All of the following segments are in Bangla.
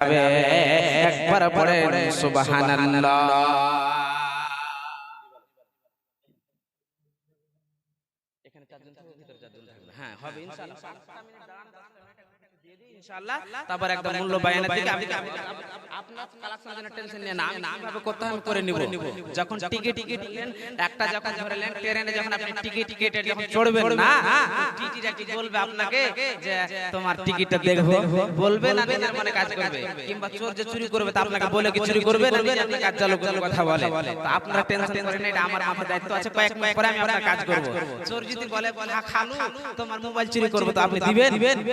একবার পড়েন সুবহানাল্লাহ। এখানে চারজন থাকবে, ভিতরে চারজন থাকবে। হ্যাঁ হবে ইনশাআল্লাহ। 5 মিনিট দাঁড়ান, 10 মিনিট দিয়ে দিই ইনশাআল্লাহ। তারপর একদম মূল্য বায়ানের দিকে আপনার কালেকশন জন্য টেনশন নিয়ে না, আমি কিভাবে করতে হয় আমি করে নিব। যখন টিকিট নিলেন, একটা যখন ধরলেন ট্রেনে, যখন আপনি টিকিট যখন চড়বেন না, টিটিটা কি বলবে আপনাকে যে তোমার টিকিটটা দেখবো, বলবে না নিজের মনে কাজ করবে? কিংবা চোর যে চুরি করবে তা আপনাকে বলে কি চুরি করবে, না নিজে আপনার কাজ চালু করে কথা বলে? তো আপনারা টেনশন করেন না, এটা আমার মাথায় দায়িত্ব আছে, কয়েক মাস পরে আমি আপনার কাজ করব। চোর যদি বলে খালু তোমার মোবাইল চুরি করবো, তো আপনি দিবেন?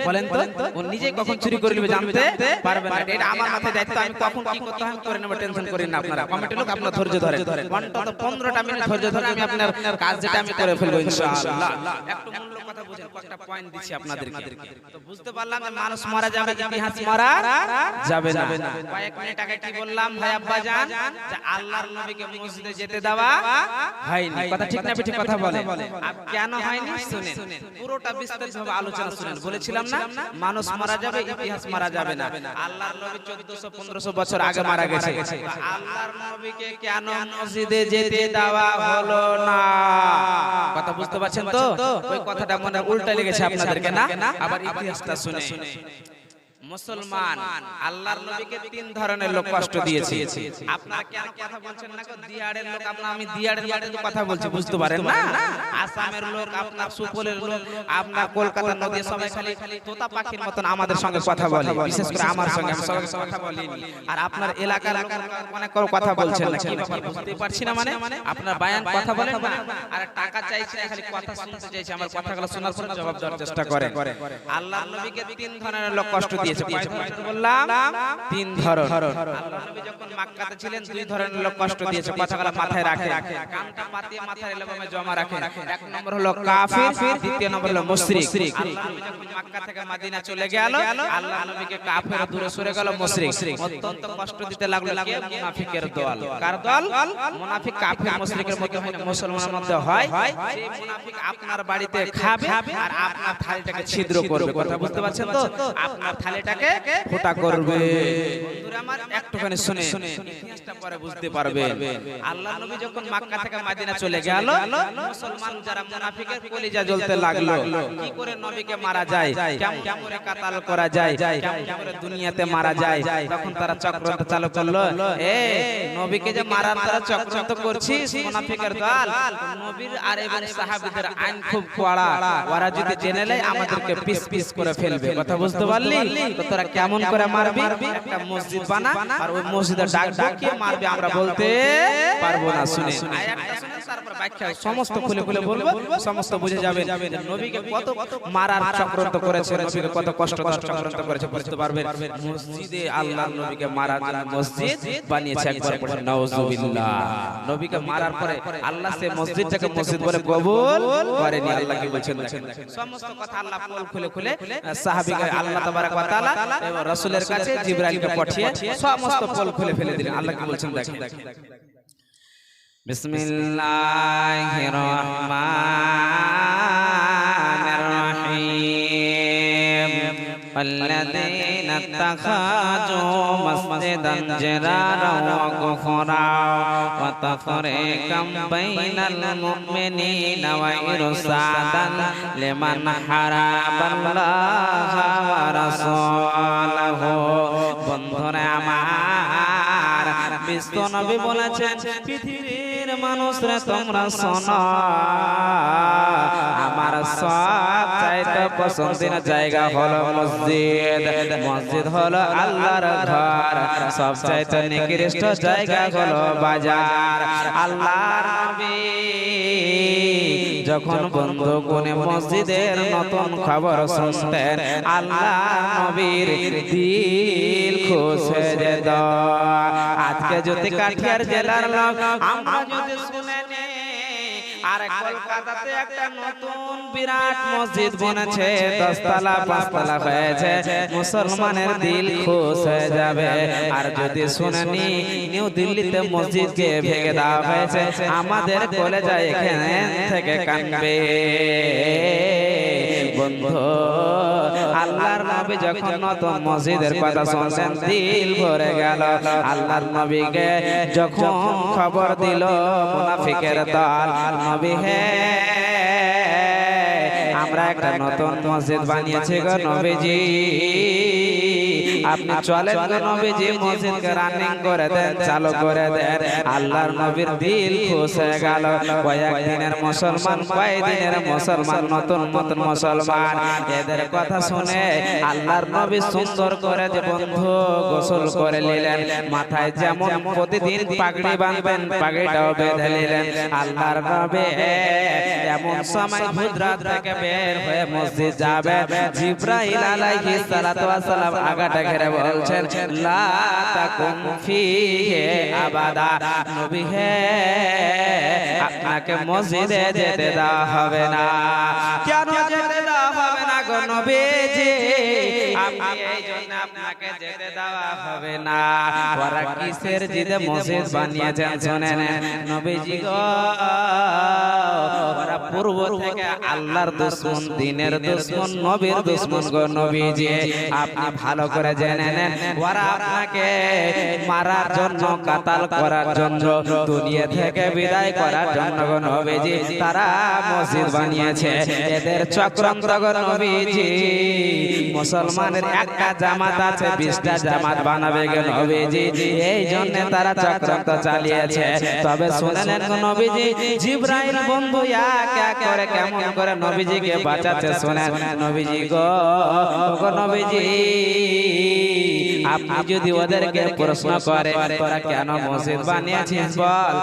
বলেন তো, ও নিজে কখন চুরি করে নেবে জানতে পারবেন না। এটা আমার মাথায় দায়িত্ব, আমি কখন কি করতে হয় করে নেব, টেনশন করেন না আপনারা। কমিটির লোক আপনারা ধৈর্য ধরেন, অন্তত 15টা মিনিট ধৈর্য ধরে আমি আপনার কাজ যেটা আমি করে ফেলবো ইনশাআল্লাহ। একটু মূল্য কথা বুঝেন, কয়েকটা পয়েন্ট দিচ্ছি আপনাদেরকে। তো বুঝতে পারলাম যে মানুষ মারা যাবে, ইতিহাস মারা যাবে না। কয়েক মিনিট আগে কি বললাম ভাই আব্বাজান, যে আল্লাহর নবীকে মসজিদে যেতে দেওয়া হয়নি। কথা ঠিক না ঠিক কথা বলে? আর কেন হয়নি শুনেন, পুরোটা বিস্তারিতভাবে আলোচনা শুনেন। বলেছিলাম না মানুষ মারা যাবে, ইতিহাস মারা যাবে না। আল্লাহর নবী 1400-1500 বছর আগে মারা গেছে। আল্লাহর নবীকে কেন মসজিদে যেতে দেওয়া হলো না? কথা বুঝতে পারছেন তো? ওই কথাটা মনে উল্টা লেগেছে আপনাদেরকে না? আবার ইতিহাসটা শুনে। মুসলমান আল্লাহর নবীকে 3 ধরনের লোক কষ্ট দিয়েছে। আপনারা কেন কথা বলছেন না? দিয়াড়ের লোক, আপনারা আমি দিয়াড়ের মধ্যে কথা বলছি, বুঝতে পারেন না? আসামের লোক, আপনার সুপলের লোক, আপনার কলকাতা নদী, সবাই খালি তোতা পাখির মতন আমাদের সঙ্গে কথা বলে, বিশেষ করে আমার সঙ্গে। আমি সবার সঙ্গে কথা বলি, আর আপনার এলাকার লোক অনেক কথা বলছেন না, কি ব্যাপার বুঝতে পারছি না। মানে আপনার বায়ান কথা বলেন না, আর টাকা চাইছে না, খালি কথা শুনতে চাইছে। আমার কথাগুলো শোনার পর জবাব দেওয়ার চেষ্টা করেন। আল্লাহর নবীকে 3 ধরনের লোক কষ্ট দিয়েছে। বললাম 3 ধরন। আল্লাহর নবী যখন মক্কাতে ছিলেন 2 ধরনের লোক কষ্ট দিয়েছে। কথাগুলো মাথায় রাখেন, কানটা পাতিয়ে মাথার এলোমে জমা রাখেন। 1 নম্বর হলো কাফির, দ্বিতীয় নম্বর হলো মুশরিক। আল্লাহর নবী যখন মক্কা থেকে মদিনা চলে গেল, আল্লাহর নবীকে কাফের দূরে সরে গেল মুশরিক। অত্যন্ত কষ্ট দিতে লাগলো কে? মুনাফিকের দল। কার দল? মুনাফিক। কাফের মুশরিকের মধ্যে হয় না, মুসলমানের মধ্যে হয়। সেই মুনাফিক আপনার বাড়িতে খাবে আর আপনার থালিটাকে ছিদ্র করবে। কথা বুঝতে পারছেন তো? আপনার থালিটাকে ফোঁটা করবে। বন্ধুরা আমার একটুখানি শুনে ইতিহাসটা পরে বুঝতে পারবেন। আল্লাহর নবী যখন মক্কা থেকে মদিনা চলে গেল, মুসলমান যারা মুনাফিকের কলিজা জ্বলতে লাগলো, কি করে নবীকে মারা যায়, কেমন করে কাতাল করা যায়, কেমন করে দুনিয়াতে মারা যায়। তখন তারা চক্রান্ত চালু করলো, নবীকে যে মারার তারা চক্রান্ত করছিস মুনাফিকের দল, নবীর আর এবং সাহাবীদের আইন খুব কড়া, ওরা যদি জেনে নেয় আমাদেরকে পিস পিস করে ফেলবে। কথা বুঝতে পারলি? তো তোরা কেমন করে মারবি? একটা মসজিদ বানা, আর ওই মসজিদে ডাক ডাকিয়ে মারবি, আমরা বলতে পারবো না। শুনে আয়াতটা শুনে তারপর ব্যাখ্যা সমস্ত খুলে খুলে বলবো, সমস্ত বুঝে যাবেন নবীকে কত মারার চক্রান্ত করেছে, নবীকে কত কষ্ট দেওয়ার চক্রান্ত করেছে, বুঝতে পারবেন। মসজিদে আল্লাহর নবীকে মারার জন্য মসজিদ বানিয়েছে। একবার পড়ে নাউজুবিল্লাহ। নবীকে মারার পরে আল্লাহ সে মসজিদটাকে মসজিদ বলে কবুল করেনি। আল্লাহ কি বলছেন দেখেন, সমস্ত কথা আল্লাহ খুলে খুলে সাহাবীকে আল্লাহ তাবারক ওয়া তাআলা এবং রাসূলের কাছে জিবরাইলকে পাঠিয়ে সমস্ত পোল খুলে ফেলে দিলেন। আল্লাহ কি বলছেন দেখেন, বিসমিল্লাহির রহমানির রহিম। الذين اتخذوا مسجدا جرارا وكفرا وتفريقا بين المؤمنين وإرصادا لمن حارب الله ورسوله। বন্ধুরা আমার, বিশ্ব নবী বলেছেন, পৃথিবীর মানুষরা তোমরা শোনো, আমার সবচাইতে পছন্দের জায়গা হলো মসজিদ। মসজিদ হলো আল্লাহর ঘর। সবচাইতে নিকৃষ্ট জায়গা হলো বাজার। আল্লাহর নবী যখন বন্ধু কোণে মসজিদের নতুন খবর শুনতেন, আল্লাহর নবীর দিল খুশ হয়ে যেত। আজকে যদি কাঠিয়ার জেলার লোক আমরা যদি শুনে নে, আর কলকাতাতে একটা নতুন বিরাট মসজিদ বনেছে, 10 তলা 5 তলা হয়েছে, মুসলমানের দিল খুশ হয়ে যাবে। আর যদি শুনেনি নিউ দিল্লিতে মসজিদকে ভেঙে দেওয়া হয়েছে, আমাদের কলেজা এখানে থেকে কাঁদবে। বন্ধু, আল্লাহর নবী যখন নতুন মসজিদের কথা শুনলেন দিল ভরে গেল। আল্লাহর নবীকে যখন খবর দিল মুনাফিকের দল, নবী হে আমরা একটা নতুন মসজিদ বানিয়েছি গো নবীজি, আপনি চলেন গো নবীজি মসজিদকে রানিং করে দেন, চালু করে দেন। আল্লাহর নবীর দিল খুশ হয়ে গেল। কয়েকদিনের মুসলমান, কয়েকদিনের মুসলমান, নতুন নতুন মুসলমান, এদের কথা শুনে আল্লাহর নবী সুন্দর করে যে বন্ধু গোসল করে নিলেন, মাথায় যেমন প্রতিদিন পাগড়ি বাঁধবেন পাগড়িটাও বেঁধে নিলেন। আল্লাহর নবী এমন সময় হুজরাত থেকে বের হয়ে মসজিদ যাবে, জিবরাইল আলাইহিস সালাতু ওয়াস সালাম আগাটা ঘিরে বলছেন লা তাকুম ফিহি আবাদা, নবী হে আপনাকে মসজিদে যেতে দেওয়া হবে না। কেন যেতে দেওয়া হবে না গো নবীজি? আপনি এই জন্য আপনাকে যেতে দেওয়া হবে না। ওরা কিসের জিদে মসজিদ বানিয়েছেন শুনেন নবীজি গো, ওরা পূর্ব থেকে আল্লাহর দুশমন, দ্বীনের দুশমন, নবীর দুশমন গো নবীজি। আপনি ভালো করে জেনে নেন, ওরা আপনাকে মারার জন্য, কাতাল করার জন্য, দুনিয়া থেকে বিদায় করার জন্য গো নবীজি তারা মসজিদ বানিয়েছে। এদের চক্রান্ত গো নবীজি, মুসলমানের একটা জামাত আছে 20টা জামাত বানাবে গো নবীজি, এই জন্য তারা চক্রান্ত চালিয়েছে। তবে শুনে নেন গো নবীজি, জিবরাইল বন্ধু এক এক করে কেমন করে নবীজিকে বাঁচাচ্ছে শুনেন নবীজি গো। নবীজি আপনি যদি ওদেরকে প্রশ্ন করে তোরা কেন মসজিদ বানিয়েছিস বল,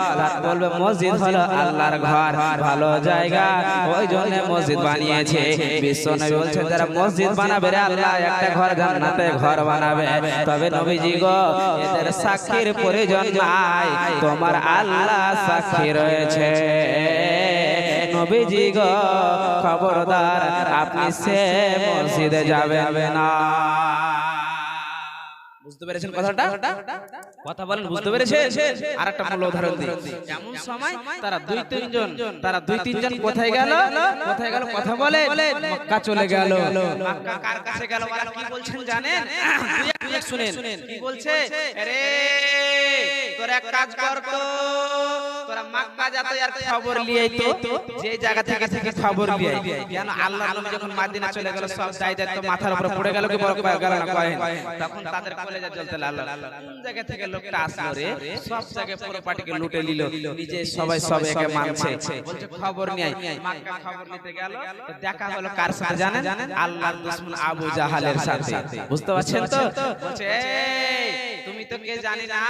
বলবে মসজিদ হলো আল্লাহর ঘর, ভালো জায়গা, ওই জন্য মসজিদ বানিয়েছে। বিশ্ব নবী বলছেন যারা মসজিদ বানাবে রে আল্লাহ একটা ঘর জান্নাতে ঘর বানাবে। তবে নবীজি গো এদের সাক্ষীর প্রয়োজন নাই, তোমার আল্লাহ সাক্ষী রয়েছে। নবীজি গো খবরদার আপনি সে মসজিদে যাবেন না। বুঝতে পেরেছেন কথাটা? কথা বলেন বুঝতে পেরেছেন? আরেকটা মূল উদাহরণ দিই। এমন সময় তারা দুই তিনজন কোথায় গেল? কোথায় গেল কথা বলে? মক্কা চলে গেল। মক্কা কার কাছে গেল? ওরা কি বলছেন জানেন? দুই এক শুনেন কি বলছে? আরে তোরা এক কাজ কর তো, তোরা মক্কা যাতে আর খবর লিয়ে তো, যে জায়গা থেকে খবর লিয়ে। কেন আল্লাহর নবী যখন মদিনা চলে গেল সব দায়িত্ব মাথার উপরে পড়ে গেল কি বড় গেল না কয়েন? তখন তাদের কলেজে চলতে লাগলো, কোন জায়গা থেকে লোকটা আসলো রে, সব জায়গায় পুরো পার্টিকে লুটে নিল, নিজে সবাই একে মানছে, বলছে খবর নিয়ে মক্কা খবর নিতে গেল। তো দেখা হলো কার সাথে জানেন? আল্লাহর দুশমন আবু জাহালের সাথে। বুঝতে পারছেন তো? বলছে তুমি তো কে জানি না,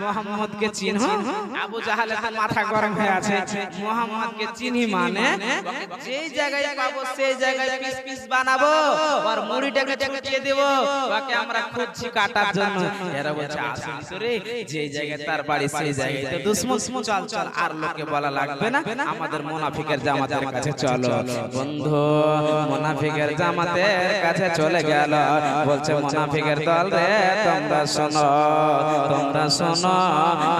মুহাম্মদকে চিনো? আবু জাহালের তো মাথা গরম হয়ে আছে, মুহাম্মদকে চিনি মানে যেই জায়গায় পাবো সেই জায়গায় পিস পিস বানাবো আর মুড়িটাকে চুকিয়ে দেব, ওকে আমরা খুঁজছি কাটার জন্য। এরা বলছে আসলে তো রে যেই জায়গায় তার বাড়ি সেই জায়গায় তো দুশমন, চল চল আর লোকে বলা লাগবে না, আমাদের মুনাফিকের জামাতের কাছে চলো। বন্ধু মুনাফিকের জামাতের কাছে চলে গেল, বলছে মুনাফিকের দল রে তোমরা শোনো, তোমরা শোনো,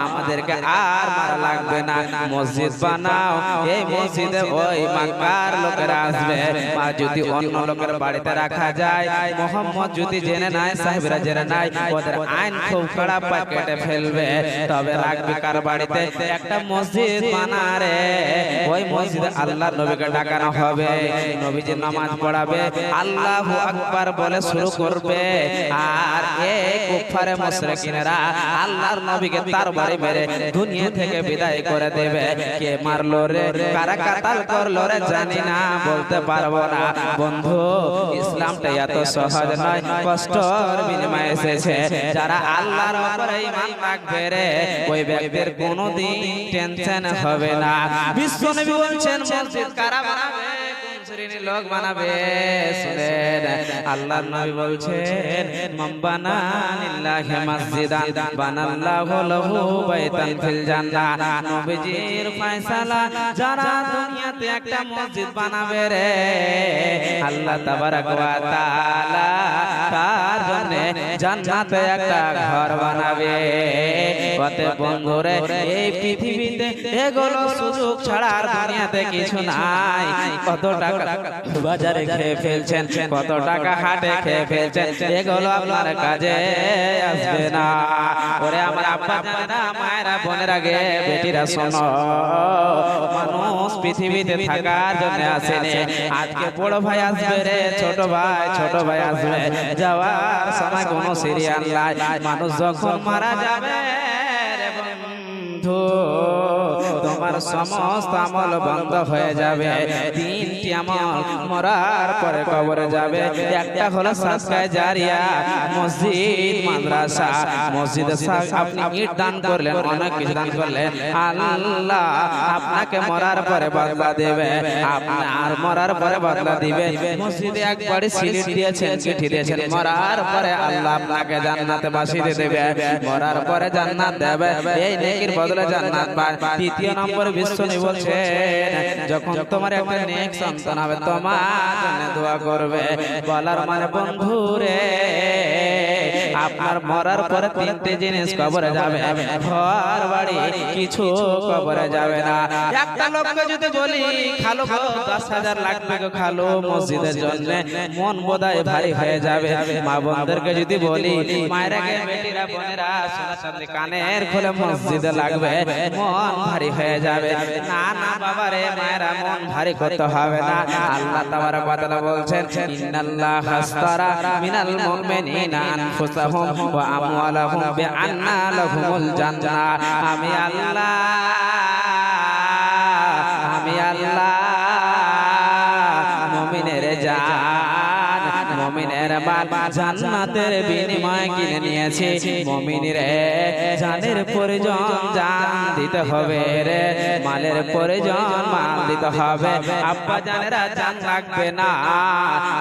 আমাদেরকে আর মারা লাগবে না, মসজিদ বানাও, এই মসজিদে ওই মক্কার লোকেরা আসবে। আর যদি অন্য লোকের বাড়িতে রাখা যায়, মুহাম্মদ যদি জেনে নাই, সাহেবরা জেনে নাই, ওদের আইন খুব খারাপ কেটে ফেলবে। তবে রাখবে কার বাড়িতে? একটা মসজিদ বানারে, ওই মসজিদে আল্লাহর নবীকে ডাকানো হবে, নবীজি নামাজ পড়াবে, আল্লাহু আকবার বলে শুরু করবে। আর এই কুফারে মুশরিকিনেরা আল্লাহর নবীকে তার বাড়ি মেরে দুনিয়া থেকে বিদায় করে দেবে। কে মারলো রে, কারা কাতাল করলো রে জানি না, বলতে পারবো না। বন্ধু ইসলামটা এত সহজ নয়, কষ্টর বিনিময়ে এসেছে। যারা আল্লাহর উপরে ঈমান রাখবে রে, ওই ব্যক্তির কোনোদিন টেনশন হবে না। বিশ্ব নবী বলছেন মসজিদ কারা বানাবে, কোন শ্রেণীর লোক বানাবে? শুনেন আল্লাহর নবী বলছেন মান বানা লিল্লাহি মাসজিদান বানাল্লাহু লাহু বাইতান ফিল জান্নাহ। নবীজির ফয়সালা যারা দুনিয়াতে একটা মসজিদ বানাবে রে, আল্লাহ তাবারক ওয়া তাআলা তার জন্য জান্নাতে একটা ঘর বানাবে। ওতে বন্ধুরে এই পৃথিবীতে এগুলো সুযোগ ছাড়া আর দুনিয়াতে কিছু নাই। কত টাকা বাজারে খেয়ে ফেলছেন, কত টাকা হাটে খেয়ে ফেলছেন, এগুলো আপনার কাজে আসবে না। ওরে আমার আব্বা জানে না, মায়েরা বোনেরা গে বেটিরা শোনো, মানুষ পৃথিবীতে থাকার জন্য আসেনি। আজকে বড় ভাই আসবে রে, ছোট ভাই আসবে, যাওয়ার সময় কোনো সিরিয়াল নাই। মানুষ যখন মারা যাবে রে বন্ধু, তোমার সমস্ত আমল বন্ধ হয়ে যাবে। তিনটি আমল মরার পরে কবরে যাবে। একটা হলো সাদকায়ে জারিয়া, মসজিদ মাদ্রাসা। মসজিদে আপনি ইট দান করলেন, অনেক কিছু দান করলেন, আল্লাহ আপনাকে মরার পরে বদলা দেবে। আপনার মরার পরে বদলা দিবে। মসজিদে একবারে সিলিট দিয়েছেন, চিঠি দিয়েছেন, মরার পরে আল্লাহ আপনাকে জান্নাতে বাসিয়ে দেবে, মরার পরে জান্নাত দেবে। এই নেকির বদলে জান্নাত পায়। দ্বিতীয় নম্বর বিশ্বনবী বলছেন, যখন তোমার একটা নেক সন্তান হবে তোমার জন্য দোয়া করবে। বলার মানে বন্ধু রে, আপনার মরার পরে তিনটে জিনিস কবরে যাবে, ঘর বাড়ি কিছু কবরে যাবে না। একটা লোককে যদি বলি খালো 10,000 লাগবে গো খালো মসজিদের জন্য, মন বোধহয় ভারী হয়ে যাবে। মা বোনদেরকে যদি বলি মায়েরা গে বেটিরা বোনেরা সোনা চাঁদি কানের খুলে মসজিদে লাগবে, মন ভারী হয়ে যাবে। না না বাবা রে, মায়েরা মন ভারী করতে হবে না। আল্লাহ তাবারক ওয়া তাআলা বলছেন, ইন্নাল্লাহ হাসতারা মিনাল মুমিনিনা আনফুসাহুম ওয়া আমওয়ালাহুম বিআন্না লাহুমুল জান্নাহ। আমি আল্লাহ মুমিনের জান, মুমিনের মাল জান্নাতের বিনিময়ে কিনে নিয়েছি। মুমিনের জানের প্রয়োজন জান দিতে হবে রে, মালের প্রয়োজন মাল দিতে হবে। আব্বা জানেরা জান লাগবে না,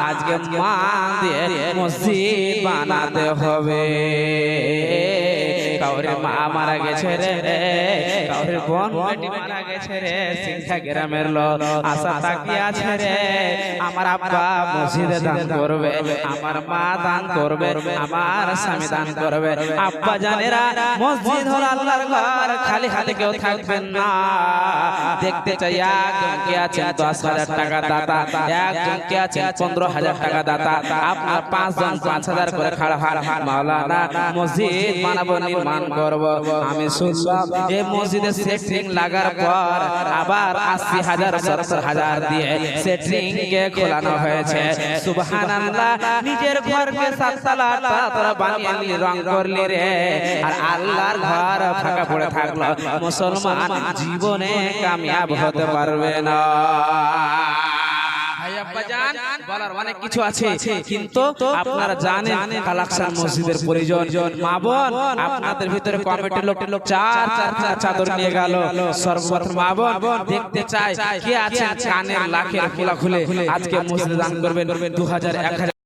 আজকে মাল দিয়ে মসজিদ বানাতে হবে। কাউরে মা মারা গেছে রে, কাউরে বোন বেটি মারা গেছে রে, সিংহা গ্রামের লোক আশা তাকিয়ে আছে রে, আমার আব্বা মসজিদে দান করবে, আমার মা দান করবে, আমার স্বামী দান করবে। আব্বা জানেরা মসজিদ হলো আল্লাহর ঘর, খালি হাতে কেউ থাকবেন না। দেখতে চাই একজন কে আছেন 10,000 টাকা দাতা, একজন কে আছেন 15,000 টাকা দাতা, আপনার 5 জন 5,000 করে খাড়া হার মাওলানা মসজিদ বানাবো, নির্মাণ করব। আমি শুনলাম এই মসজিদে সেটিং লাগার পর আবার 80,000 70,000 দিয়ে সেটিং কে খোলানো হয়েছে। সুবহানাল্লাহ, নিজের ঘরকে 7 তলা 8 তলা বানিয়ে নিলি, রং করলি রে, আর আল্লাহর ঘর ফাঁকা পড়ে থাকলো। মুসলমান জীবনে কামিয়াব হতে পারবে না। বলার অনেক কিছু আছে, কিন্তু আপনারা জানেন কালাকশন মসজিদের প্রয়োজন। মা বোন আপনাদের ভিতরে কমিটির লোক 4 চাদর নিয়ে গেল। সর্বপ্রথম মা বোন দেখতে চাই কে আছেন কানের লাখের খোলা খুলে আজকে মসজিদে দান করবেন 2000 1000